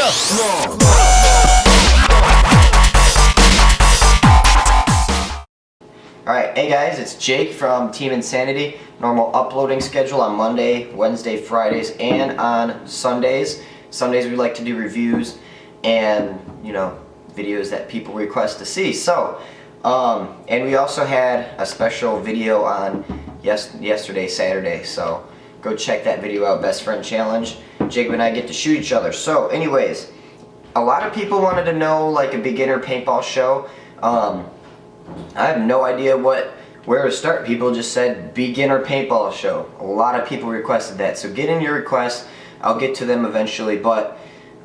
Alright, hey guys, it's Jake from Team Insanity. Normal uploading schedule on Monday, Wednesday, Fridays, and on Sundays. Sundays we like to do reviews and, videos that people request to see. So, and we also had a special video on yesterday, Saturday. So, go check that video out, Best Friend Challenge. Jacob and I get to shoot each other. So, anyways, a lot of people wanted to know, like, a beginner paintball show. I have no idea where to start. People just said beginner paintball show. A lot of people requested that. So get in your requests. I'll get to them eventually. But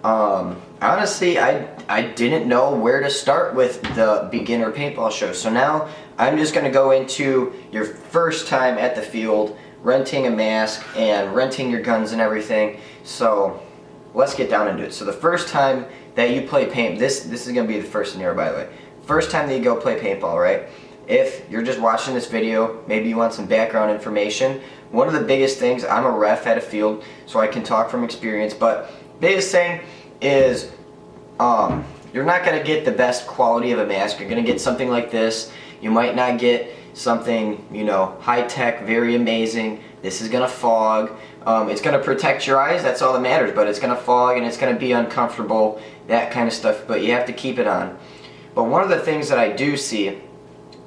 honestly, I didn't know where to start with the beginner paintball show. So now I'm just going to go into your first time at the field, renting a mask and renting your guns and everything. So let's get down into it. So the first time that you play paint, this is going to be the first scenario, by the way. First time that you go play paintball, right? If you're just watching this video, maybe you want some background information. One of the biggest things, I'm a ref at a field, so I can talk from experience, but biggest thing is you're not going to get the best quality of a mask. You're going to get something like this. You might not get something, high-tech, very amazing. This is going to fog. It's going to protect your eyes, that's all that matters, but it's going to fog and it's going to be uncomfortable, that kind of stuff, but you have to keep it on. But one of the things that I do see,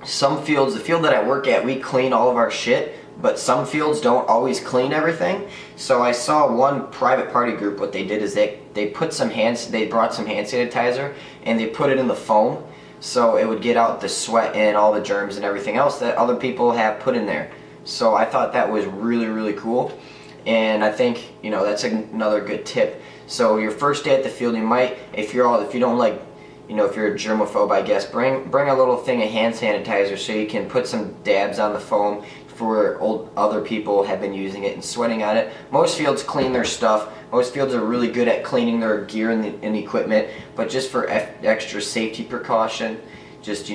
some fields, the field that I work at, we clean all of our shit, but some fields don't always clean everything. So I saw one private party group, what they did is they brought some hand sanitizer and they put it in the foam so it would get out the sweat and all the germs and everything else that other people have put in there. So I thought that was really, really cool. And I think, that's another good tip. So your first day at the field, you might, if you don't like, if you're a germaphobe, I guess, bring a little thing of hand sanitizer so you can put some dabs on the foam for other people have been using it and sweating on it. Most fields clean their stuff. Most fields are really good at cleaning their gear and equipment, but just for extra safety precaution, just,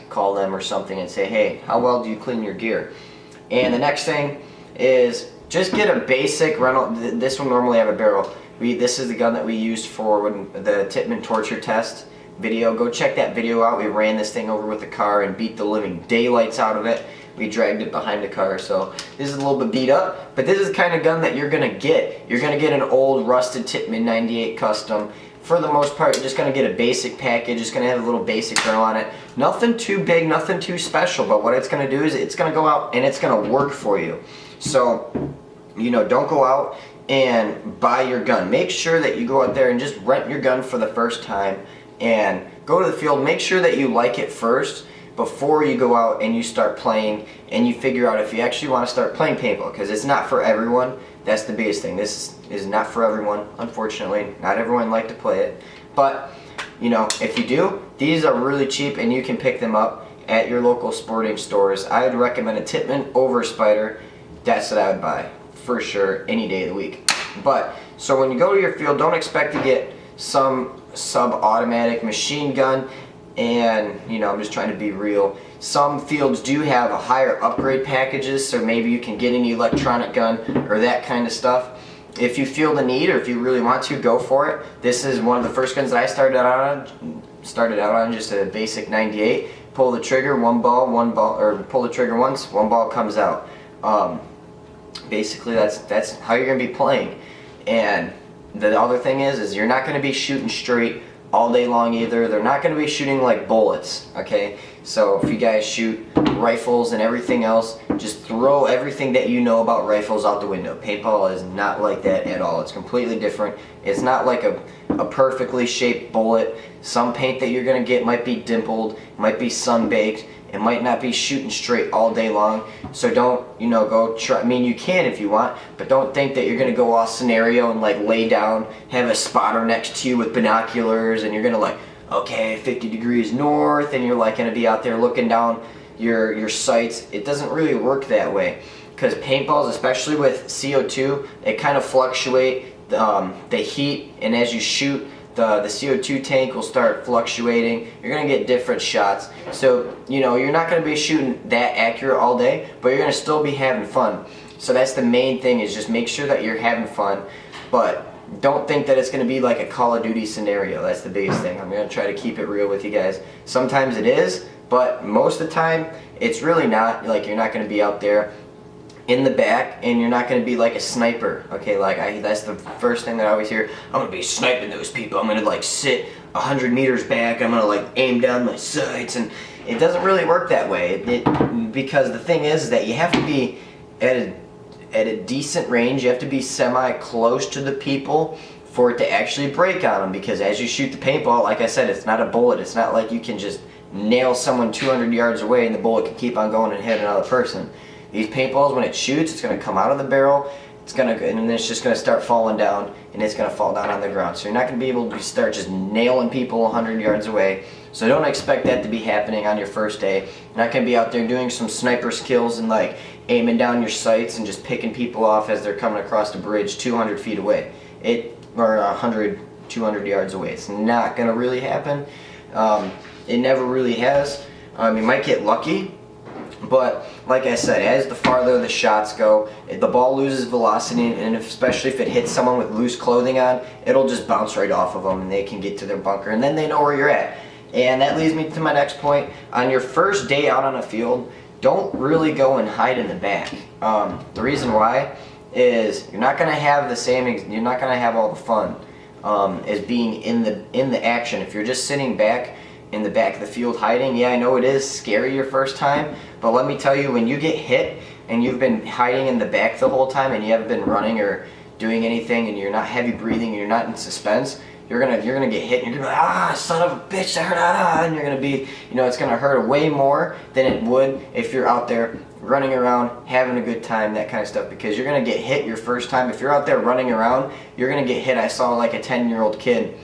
call them or something and say, hey, how well do you clean your gear? And the next thing is just get a basic rental. This will normally have a barrel. This is the gun that we used for the Tippmann torture test video. Go check that video out. We ran this thing over with the car and beat the living daylights out of it. We dragged it behind the car, so this is a little bit beat up, but this is the kind of gun that you're going to get. You're going to get an old rusted Tippmann 98 custom. For the most part, you're just going to get a basic package. It's going to have a little basic barrel on it. Nothing too big, nothing too special, but what it's going to do is it's going to go out and it's going to work for you. So, don't go out and buy your gun. Make sure that you go out there and just rent your gun for the first time and go to the field. Make sure that you like it first before you go out and you start playing and you figure out if you actually want to start playing paintball, because it's not for everyone. That's the biggest thing. This is not for everyone, unfortunately. Not everyone like to play it, but if you do, these are really cheap and you can pick them up at your local sporting stores. I would recommend a Tippmann over Spider. That's what I would buy for sure any day of the week. But so when you go to your field, don't expect to get some sub-automatic machine gun. And I'm just trying to be real. Some fields do have a higher upgrade packages, so maybe you can get an electronic gun or that kind of stuff. If you feel the need or if you really want to, go for it. This is one of the first guns that I started out on, just a basic 98. Pull the trigger, one ball, or pull the trigger once, one ball comes out. Basically that's how you're going to be playing. And the other thing is you're not going to be shooting straight all day long either. They're not going to be shooting like bullets, okay? So if you guys shoot rifles and everything else, just throw everything that you know about rifles out the window. Paintball is not like that at all. It's completely different. It's not like a perfectly shaped bullet. Some paint that you're going to get might be dimpled, might be sun-baked. It might not be shooting straight all day long, so don't, go try. I mean, you can if you want, but don't think that you're going to go off scenario and like lay down, have a spotter next to you with binoculars, and you're going to like, okay, 50 degrees north, and you're like going to be out there looking down your sights. It doesn't really work that way, because paintballs, especially with CO2, they kind of fluctuate the heat, and as you shoot, the CO2 tank will start fluctuating. You're going to get different shots. So, you're not going to be shooting that accurate all day, but you're going to still be having fun. So that's the main thing, is just make sure that you're having fun. but don't think that it's going to be like a Call of Duty scenario. That's the biggest thing. I'm going to try to keep it real with you guys. Sometimes it is, but most of the time it's really not. Like, you're not going to be out there in the back, and you're not going to be like a sniper. Okay, like that's the first thing that I always hear. I'm going to be sniping those people. I'm going to like sit 100 meters back. I'm going to like aim down my sights, and it doesn't really work that way. Because the thing is that you have to be at a decent range. You have to be semi close to the people for it to actually break on them, because as you shoot the paintball, like I said, it's not a bullet. It's not like you can just nail someone 200 yards away and the bullet can keep on going and hit another person. These paintballs, when it shoots, it's going to come out of the barrel, and then it's just going to start falling down, and it's going to fall down on the ground. So you're not going to be able to start just nailing people 100 yards away. So don't expect that to be happening on your first day. You're not going to be out there doing some sniper skills and like aiming down your sights and just picking people off as they're coming across the bridge 200 feet away. Or 100, 200 yards away. It's not going to really happen. It never really has. You might get lucky. But like I said, as the farther the shots go, the ball loses velocity, and especially if it hits someone with loose clothing on, it'll just bounce right off of them, and they can get to their bunker, and then they know where you're at. And that leads me to my next point. On your first day out on a field, don't really go and hide in the back. The reason why is you're not going to have you're not going to have all the fun as being in the action. If you're just sitting back in the back of the field hiding, yeah, I know it is scary your first time, but let me tell you, when you get hit and you've been hiding in the back the whole time and you haven't been running or doing anything, and you're not heavy breathing and you're not in suspense, you're gonna get hit and you're gonna be like, ah, son of a bitch, that hurt, ah, and you're gonna be, it's gonna hurt way more than it would if you're out there running around, having a good time, that kind of stuff, because you're gonna get hit your first time. If you're out there running around, you're gonna get hit. I saw like a 10-year-old kid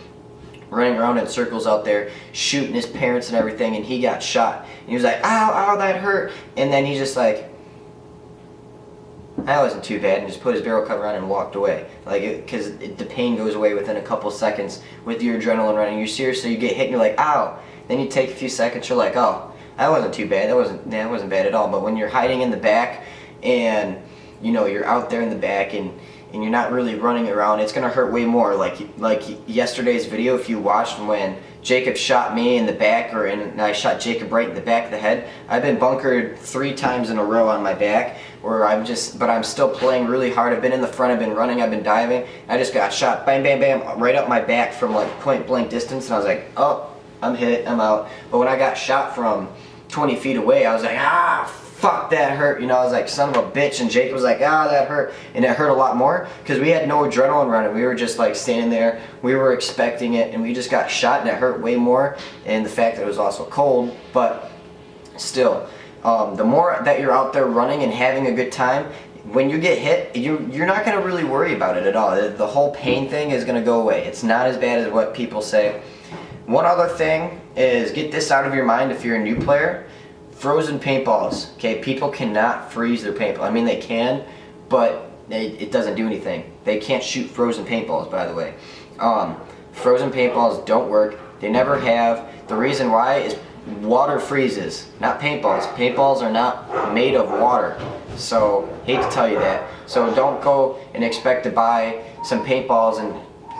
running around in circles out there, shooting his parents and everything, and he got shot. And he was like, ow, ow, that hurt. And then he just like, that wasn't too bad, and just put his barrel cover on and walked away. Like, because the pain goes away within a couple seconds with your adrenaline running. You seriously, you get hit and you're like, ow. Then you take a few seconds, you're like, oh, that wasn't too bad. That wasn't bad at all. But when you're hiding in the back and, you're out there in the back and you're not really running around, it's going to hurt way more. Like yesterday's video, if you watched when Jacob shot me in the back, and I shot Jacob right in the back of the head, I've been bunkered 3 times in a row on my back, but I'm still playing really hard. I've been in the front, I've been running, I've been diving. I just got shot, bam, bam, bam, right up my back from like point blank distance, and I was like, oh, I'm hit, I'm out. But when I got shot from 20 feet away, I was like, ah, fuck, that hurt. I was like, son of a bitch. And Jake was like, ah, that hurt. And it hurt a lot more because we had no adrenaline running. We were just like standing there. We were expecting it, and we just got shot, and it hurt way more. And the fact that it was also cold, but still, the more that you're out there running and having a good time, when you get hit, you're not going to really worry about it at all. The whole pain thing is going to go away. It's not as bad as what people say. One other thing is, get this out of your mind if you're a new player. Frozen paintballs, okay? People cannot freeze their paintball. I mean, they can, but it doesn't do anything. They can't shoot frozen paintballs, by the way. Frozen paintballs don't work. They never have. The reason why is water freezes, not paintballs. Paintballs are not made of water. So, hate to tell you that. So don't go and expect to buy some paintballs and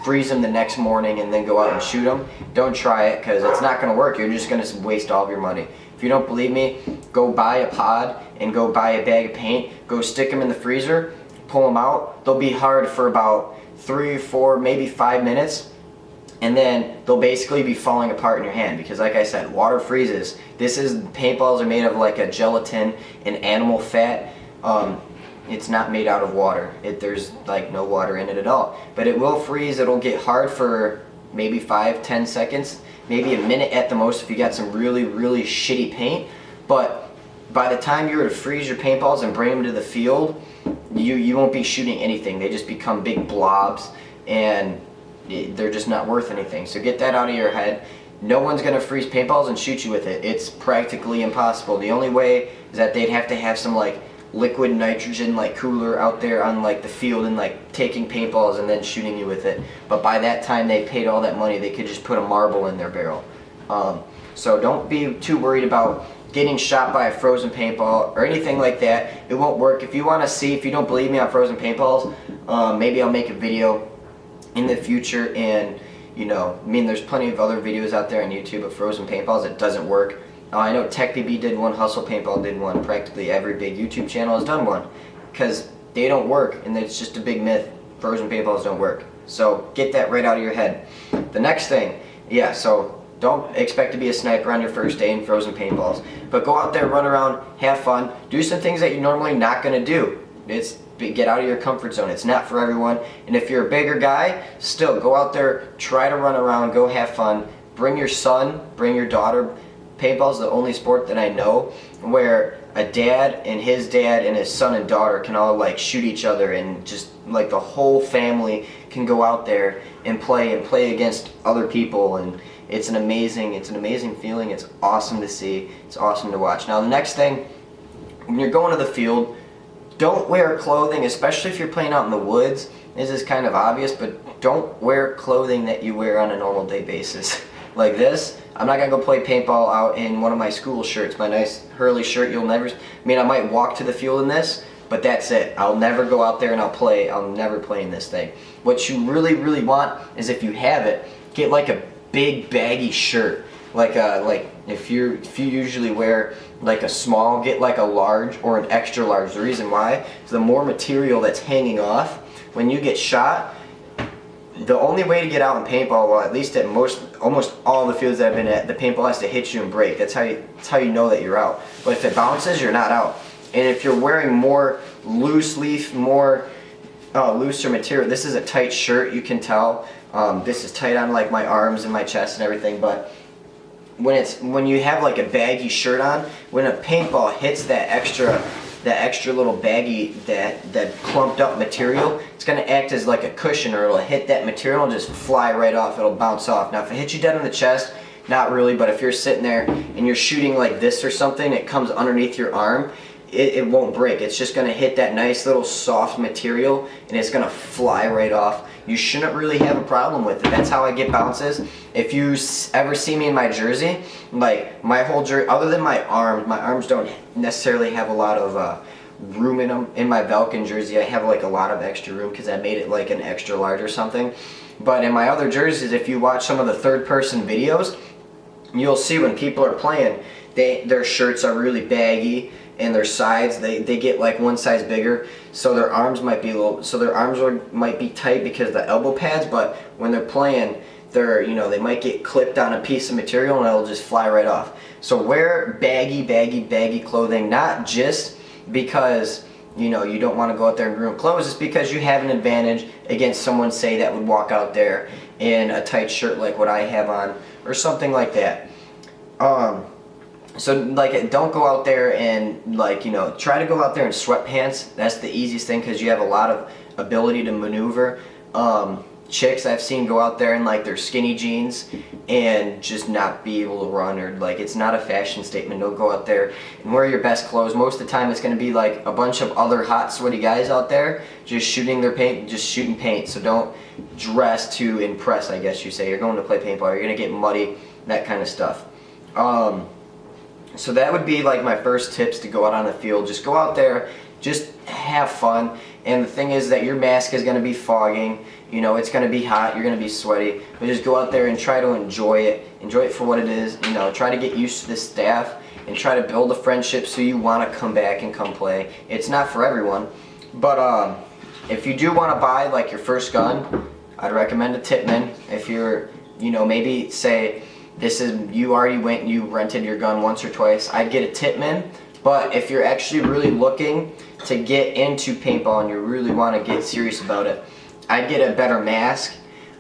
freeze them the next morning and then go out and shoot them. Don't try it, because it's not going to work. You're just going to waste all of your money. If you don't believe me, go buy a pod and go buy a bag of paint. Go stick them in the freezer, pull them out. They'll be hard for about 3 or 4, maybe 5 minutes. And then they'll basically be falling apart in your hand, because like I said, water freezes. Paintballs are made of like a gelatin and animal fat. It's not made out of water. There's like no water in it at all. But it will freeze. It'll get hard for maybe 5-10 seconds, maybe a minute at the most if you got some really, really shitty paint. But by the time you were to freeze your paintballs and bring them to the field, you won't be shooting anything. They just become big blobs, and they're just not worth anything. So get that out of your head. No one's going to freeze paintballs and shoot you with it. It's practically impossible. The only way is that they'd have to have some like liquid nitrogen like cooler out there on like the field and like taking paintballs and then shooting you with it. But by that time they paid all that money, they could just put a marble in their barrel. So don't be too worried about getting shot by a frozen paintball or anything like that. It won't work. If you want to see, if you don't believe me on frozen paintballs, maybe I'll make a video in the future. And you know, I mean, there's plenty of other videos out there on YouTube of frozen paintballs. It doesn't work. I know TechBB did one, Hustle Paintball did one, practically every big YouTube channel has done one, because they don't work, and it's just a big myth. Frozen paintballs don't work. So get that right out of your head. The next thing, yeah, so don't expect to be a sniper on your first day in frozen paintballs, but go out there, run around, have fun, do some things that you're normally not going to do. Get out of your comfort zone. It's not for everyone. And if you're a bigger guy, still go out there, try to run around, go have fun. Bring your son, bring your daughter. Paintball's the only sport that I know where a dad and his son and daughter can all like shoot each other, and just like the whole family can go out there and play against other people, and it's an amazing feeling. It's awesome to see. It's awesome to watch. Now the next thing, when you're going to the field, don't wear clothing, especially if you're playing out in the woods. This is kind of obvious, but don't wear clothing that you wear on a normal day basis. Like this, I'm not gonna go play paintball out in one of my school shirts, my nice Hurley shirt. You'll never, I mean, I might walk to the field in this, but that's it. I'll never go out there and I'll never play in this thing. What you really want is, if you have it, get like a big baggy shirt. Like if you usually wear like a small, get like a large or an extra large. The reason why is the more material that's hanging off when you get shot. The only way to get out in paintball, well, at least at almost all the fields that I've been at, the paintball has to hit you and break. That's how you know that you're out. But if it bounces, you're not out. And if you're wearing more loose leaf, more looser material, this is a tight shirt, you can tell. This is tight on like my arms and my chest and everything. But when you have like a baggy shirt on, when a paintball hits that extra little baggy, that clumped up material, it's going to act as like a cushion, or it'll hit that material and just fly right off. It'll bounce off. Now if it hits you dead on the chest, not really, but if you're sitting there and you're shooting like this or something, it comes underneath your arm, it won't break. It's just going to hit that nice little soft material and it's going to fly right off. You shouldn't really have a problem with it. That's how I get bounces. If you ever see me in my jersey, like my whole jersey, other than my arms don't necessarily have a lot of room in them. In my Velkin jersey, I have like a lot of extra room because I made it like an extra large or something. But in my other jerseys, if you watch some of the third-person videos, you'll see when people are playing, their shirts are really baggy, and their sides, they get like one size bigger, so their arms might be might be tight because of the elbow pads. But when they're playing, they might get clipped on a piece of material and it'll just fly right off. So wear baggy clothing, not just because you don't want to go out there in ruined clothes. It's because you have an advantage against someone, say, that would walk out there in a tight shirt like what I have on or something like that. So like, don't go out there and try to go out there in sweatpants. That's the easiest thing because you have a lot of ability to maneuver. Chicks I've seen go out there in like their skinny jeans and just not be able to run, or like, it's not a fashion statement. Don't go out there and wear your best clothes. Most of the time it's going to be like a bunch of other hot sweaty guys out there just shooting paint. So don't dress to impress, I guess you say. You're going to play paintball, you're going to get muddy, that kind of stuff. So that would be like my first tips to go out on the field. Just go out there, just have fun. And the thing is that your mask is going to be fogging. It's going to be hot, you're going to be sweaty. But just go out there and try to enjoy it. Enjoy it for what it is. Try to get used to the staff and try to build a friendship so you want to come back and come play. It's not for everyone. But if you do want to buy like your first gun, I'd recommend a Tipman. If you're, maybe say, you already went and you rented your gun once or twice, I'd get a Tipman. But if you're actually really looking to get into paintball and you really want to get serious about it, I'd get a better mask.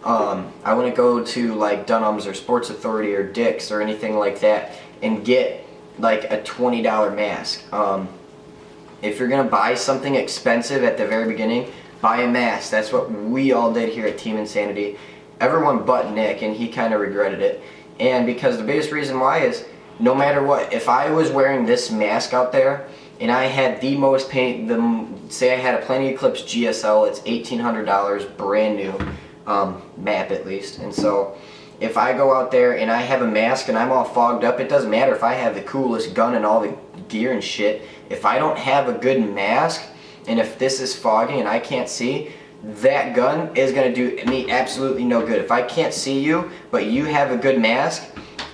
I wouldn't go to like Dunham's or Sports Authority or Dick's or anything like that and get like a $20 mask. If you're going to buy something expensive at the very beginning, buy a mask. That's what we all did here at Team Insanity. Everyone but Nick, and he kind of regretted it. And because the biggest reason why is, no matter what, if I was wearing this mask out there and I had the most paint, say I had a Planet Eclipse GSL, it's $1,800, brand new, map at least. And so if I go out there and I have a mask and I'm all fogged up, it doesn't matter if I have the coolest gun and all the gear and shit. If I don't have a good mask, and if this is fogging and I can't see, that gun is going to do me absolutely no good. If I can't see you, but you have a good mask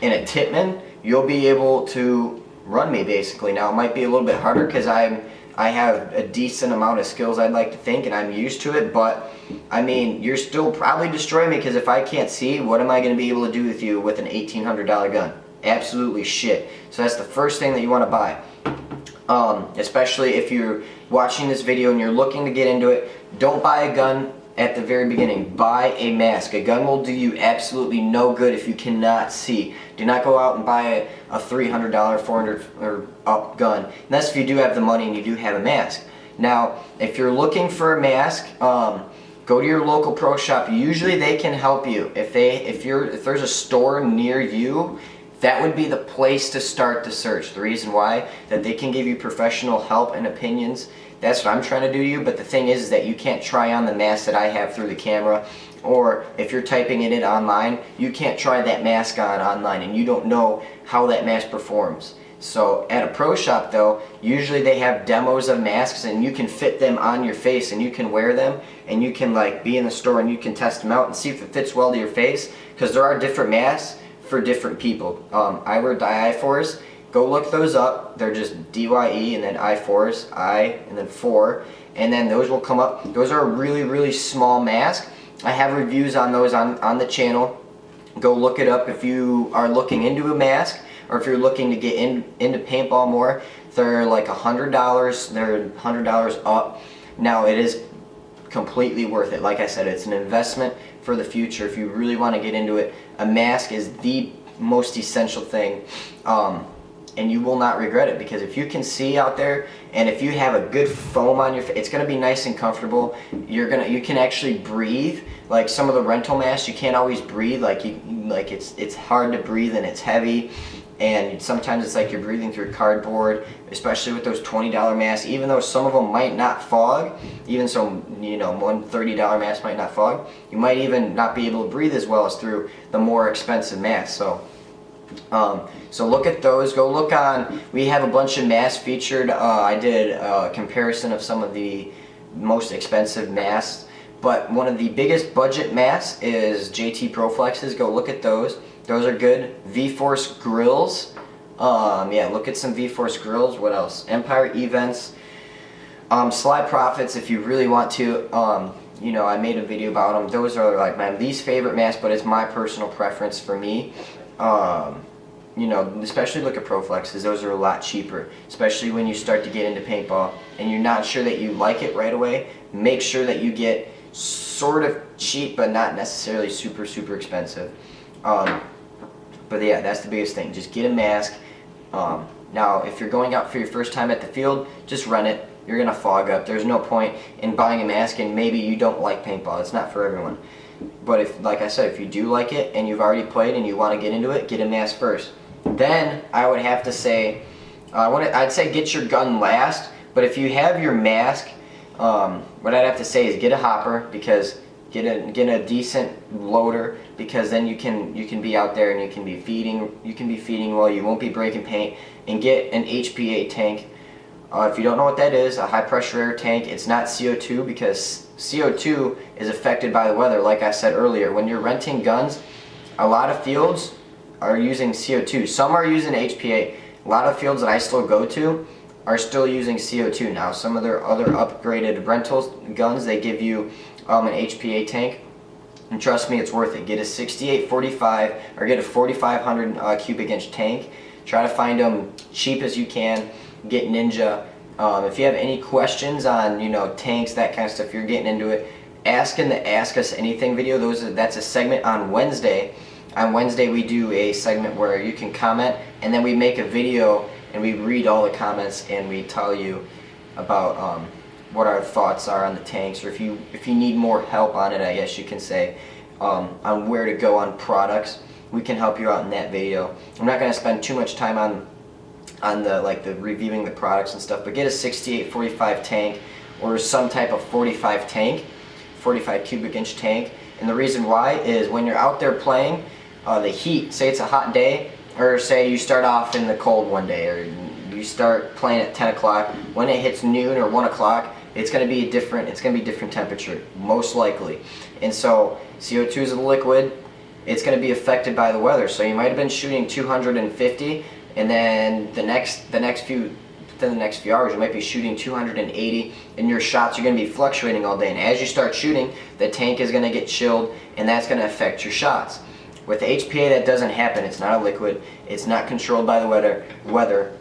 and a Tippmann, you'll be able to run me basically. Now it might be a little bit harder because I have a decent amount of skills, I'd like to think, and I'm used to it, but I mean, you're still probably destroying me, because if I can't see, what am I going to be able to do with you with an $1,800 gun? Absolutely shit. So that's the first thing that you want to buy. Especially if you're watching this video and you're looking to get into it, don't buy a gun at the very beginning. Buy a mask. A gun will do you absolutely no good if you cannot see. Do not go out and buy a $300, $400 or up gun. And that's if you do have the money and you do have a mask. Now, if you're looking for a mask, go to your local pro shop. Usually they can help you. If there's a store near you, that would be the place to start the search. The reason why, that they can give you professional help and opinions. That's what I'm trying to do to you, but the thing is that you can't try on the mask that I have through the camera, or if you're typing it in online, you can't try that mask on online, and you don't know how that mask performs. So at a pro shop though, usually they have demos of masks, and you can fit them on your face and you can wear them, and you can like be in the store and you can test them out and see if it fits well to your face, because there are different masks for different people. I wear I-4s. Go look those up. They're just DYE and then I-4s, I and then 4, and then those will come up. Those are a really, really small mask. I have reviews on those on the channel. Go look it up if you are looking into a mask, or if you're looking to get into paintball more. They're like $100. They're $100 up. Now it is completely worth it. Like I said, it's an investment for the future. If you really want to get into it, a mask is the most essential thing. And you will not regret it, because if you can see out there, and if you have a good foam on your face, it's going to be nice and comfortable. You can actually breathe. Like some of the rental masks, you can't always breathe. It's hard to breathe, and it's heavy, and sometimes it's like you're breathing through cardboard, especially with those $20 masks. Even though some of them might not fog, even so, you know, one $30 mask might not fog, you might even not be able to breathe as well as through the more expensive masks. So look at those. Go look on. We have a bunch of masks featured. I did a comparison of some of the most expensive masks, but one of the biggest budget masks is JT Proflexes. Go look at those. Those are good. V-Force grills. Yeah, look at some V-Force grills. What else? Empire Events. Slide Profits if you really want to. You know, I made a video about them. Those are like my least favorite masks, but it's my personal preference for me. You know, especially look at Proflexes. Those are a lot cheaper, especially when you start to get into paintball and you're not sure that you like it right away. Make sure that you get sort of cheap, but not necessarily super, super expensive. But yeah, that's the biggest thing. Just get a mask. Now, if you're going out for your first time at the field, just rent it. You're going to fog up. There's no point in buying a mask and maybe you don't like paintball. It's not for everyone. But if, like I said, if you do like it and you've already played and you want to get into it, get a mask first. Then I would have to say, I'd say get your gun last. But if you have your mask, what I'd have to say is get a hopper, because get a decent loader, because then you can be out there and you can be feeding well. You won't be breaking paint. And get an HPA tank. If you don't know what that is, a high pressure air tank. It's not CO2, because CO2 is affected by the weather. Like I said earlier, when you're renting guns, a lot of fields are using CO2. Some are using HPA. A lot of fields that I still go to are still using CO2 now. Some of their other upgraded rentals guns, they give you an HPA tank. And trust me, it's worth it. Get a 6845 or get a 4500 cubic inch tank. Try to find them cheap as you can. Get Ninja. If you have any questions on, you know, tanks, that kind of stuff, you're getting into it, ask in the Ask Us Anything video. That's a segment on Wednesday. On Wednesday we do a segment where you can comment, and then we make a video and we read all the comments and we tell you about what our thoughts are on the tanks, or if you need more help on it, I guess you can say, on where to go on products. We can help you out in that video. I'm not going to spend too much time on the reviewing the products and stuff, but get a 6845 tank or some type of 45 tank, 45 cubic inch tank. And the reason why is when you're out there playing, the heat, say it's a hot day, or say you start off in the cold one day, or you start playing at 10 o'clock, when it hits noon or 1 o'clock, it's going to be different temperature, most likely. And so CO2 is a liquid. It's going to be affected by the weather. So you might have been shooting 250, and then the next few hours you might be shooting 280, and your shots are going to be fluctuating all day. And as you start shooting, the tank is going to get chilled, and that's going to affect your shots. With HPA, that doesn't happen. It's not a liquid. It's not controlled by the weather.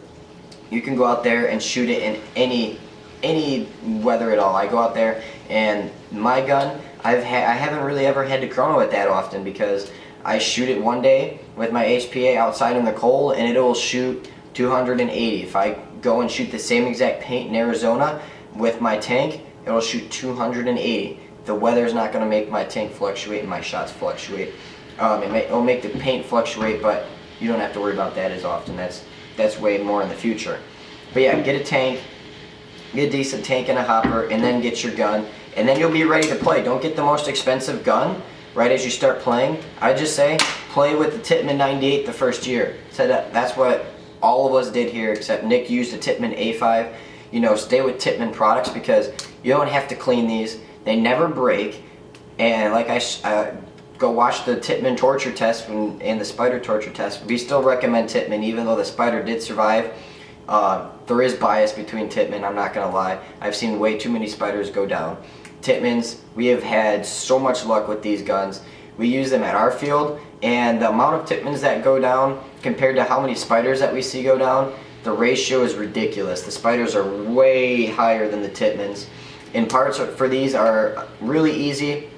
You can go out there and shoot it in any weather at all. I go out there, and my gun, I haven't really ever had to chrono it that often, because I shoot it one day with my HPA outside in the cold, and it will shoot 280. If I go and shoot the same exact paint in Arizona with my tank, it'll shoot 280. The weather's not going to make my tank fluctuate and my shots fluctuate. It'll make the paint fluctuate, but you don't have to worry about that as often. That's way more in the future. But yeah, get a tank, get a decent tank and a hopper, and then get your gun, and then you'll be ready to play. Don't get the most expensive gun right as you start playing. I just say play with the Tippmann 98 the first year. So that's what all of us did here, except Nick used a Tippmann A5. You know, stay with Tippmann products, because you don't have to clean these. They never break. And like go watch the Tippmann torture test and the spider torture test. We still recommend Tippmann, even though the spider did survive. There is bias between Tippmann, I'm not gonna lie. I've seen way too many spiders go down. Tippmanns, we have had so much luck with these guns. We use them at our field, and the amount of Tippmanns that go down compared to how many spiders that we see go down, the ratio is ridiculous. The spiders are way higher than the Tippmanns. And parts for these are really easy.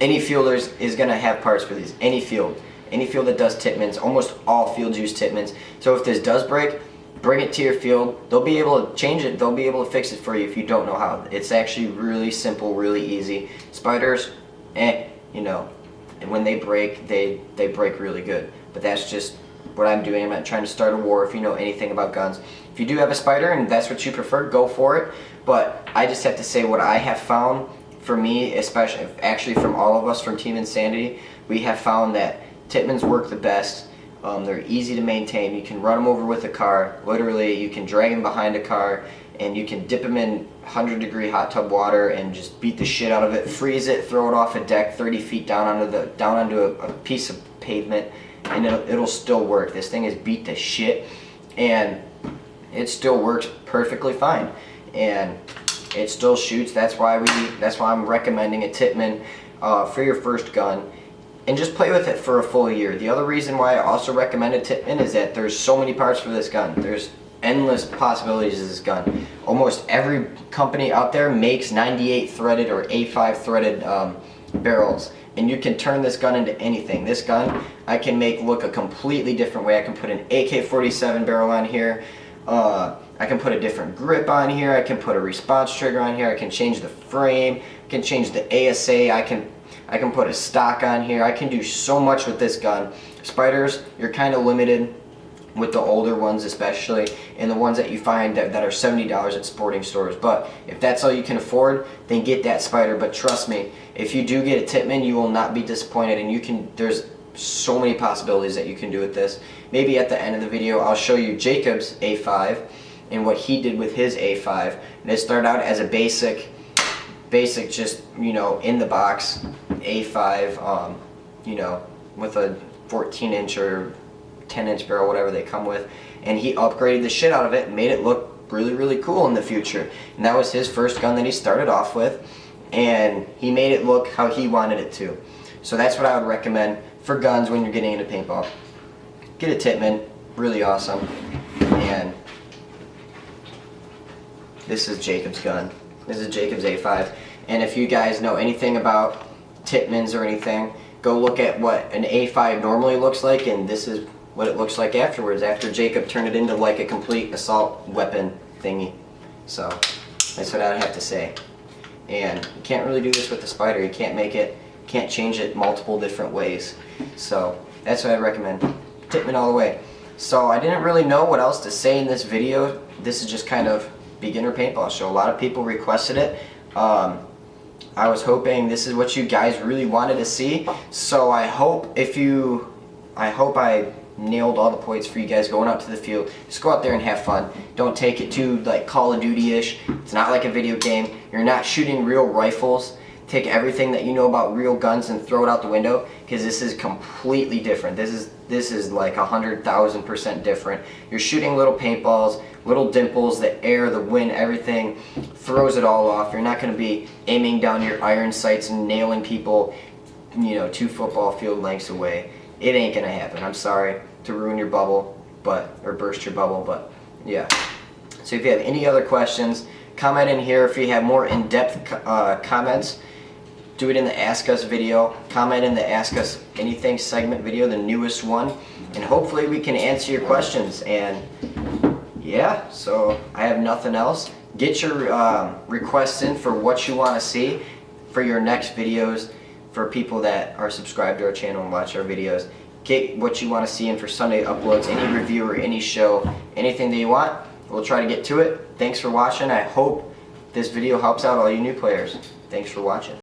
Any fielder is going to have parts for these. Any field that does Tippmanns, almost all fields use Tippmanns. So if this does break, bring it to your field. They'll be able to change it. They'll be able to fix it for you if you don't know how. It's actually really simple, really easy. Spiders, you know, and when they break, they break really good. But that's just what I'm doing. I'm not trying to start a war. If you know anything about guns, if you do have a spider and that's what you prefer, go for it. But I just have to say what I have found. For me, especially, actually from all of us from Team Insanity, we have found that Tippmanns work the best. They're easy to maintain. You can run them over with a car. Literally, you can drag them behind a car, and you can dip them in 100-degree hot tub water and just beat the shit out of it, freeze it, throw it off a deck 30 feet down onto a piece of pavement, and it'll still work. This thing is beat to shit, and it still works perfectly fine. And it still shoots. That's why I'm recommending a Tippmann for your first gun, and just play with it for a full year. The other reason why I also recommend a Tippmann is that there's so many parts for this gun. There's endless possibilities of this gun. Almost every company out there makes 98 threaded or A5 threaded barrels, and you can turn this gun into anything. This gun I can make look a completely different way. I can put an AK-47 barrel on here. I can put a different grip on here. I can put a response trigger on here. I can change the frame. I can change the ASA. I can put a stock on here. I can do so much with this gun. Spiders, you're kind of limited with the older ones especially, and the ones that you find that are $70 at sporting stores. But if that's all you can afford, then get that spider. But trust me, if you do get a Tippmann, you will not be disappointed, and there's so many possibilities that you can do with this. Maybe at the end of the video I'll show you Jacob's A5 and what he did with his A5. And it started out as a basic just, you know, in the box A5, you know, with a 14-inch or 10-inch barrel, whatever they come with, and he upgraded the shit out of it and made it look really, really cool in the future. And that was his first gun that he started off with, and he made it look how he wanted it to. So that's what I would recommend for guns when you're getting into paintball. Get a Tippmann, really awesome. And this is Jacob's gun. This is Jacob's A5. And if you guys know anything about Tippmanns or anything, go look at what an A5 normally looks like, and this is what it looks like afterwards, after Jacob turned it into like a complete assault weapon thingy. So that's what I would have to say. And you can't really do this with the spider. You can't change it multiple different ways. So that's what I recommend. Tippmann all the way. So I didn't really know what else to say in this video. This is just kind of beginner paintball show. A lot of people requested it. I was hoping this is what you guys really wanted to see. So I hope I nailed all the points for you guys going out to the field. Just go out there and have fun. Don't take it too like Call of Duty-ish. It's not like a video game. You're not shooting real rifles. Take everything that you know about real guns and throw it out the window, because this is completely different. This is like 100,000% different. You're shooting little paintballs, little dimples, the air, the wind, everything throws it all off. You're not going to be aiming down your iron sights and nailing people, 2 football field lengths away. It ain't going to happen. I'm sorry to ruin your bubble, or burst your bubble, but yeah. So if you have any other questions, comment in here. If you have more in-depth comments, do it in the Ask Us video. Comment in the Ask Us Anything segment video, the newest one, and hopefully we can answer your questions. And yeah, so I have nothing else. Get your requests in for what you want to see for your next videos. For people that are subscribed to our channel and watch our videos, get what you want to see in for Sunday uploads, any review or any show, anything that you want. We'll try to get to it. Thanks for watching. I hope this video helps out all you new players. Thanks for watching.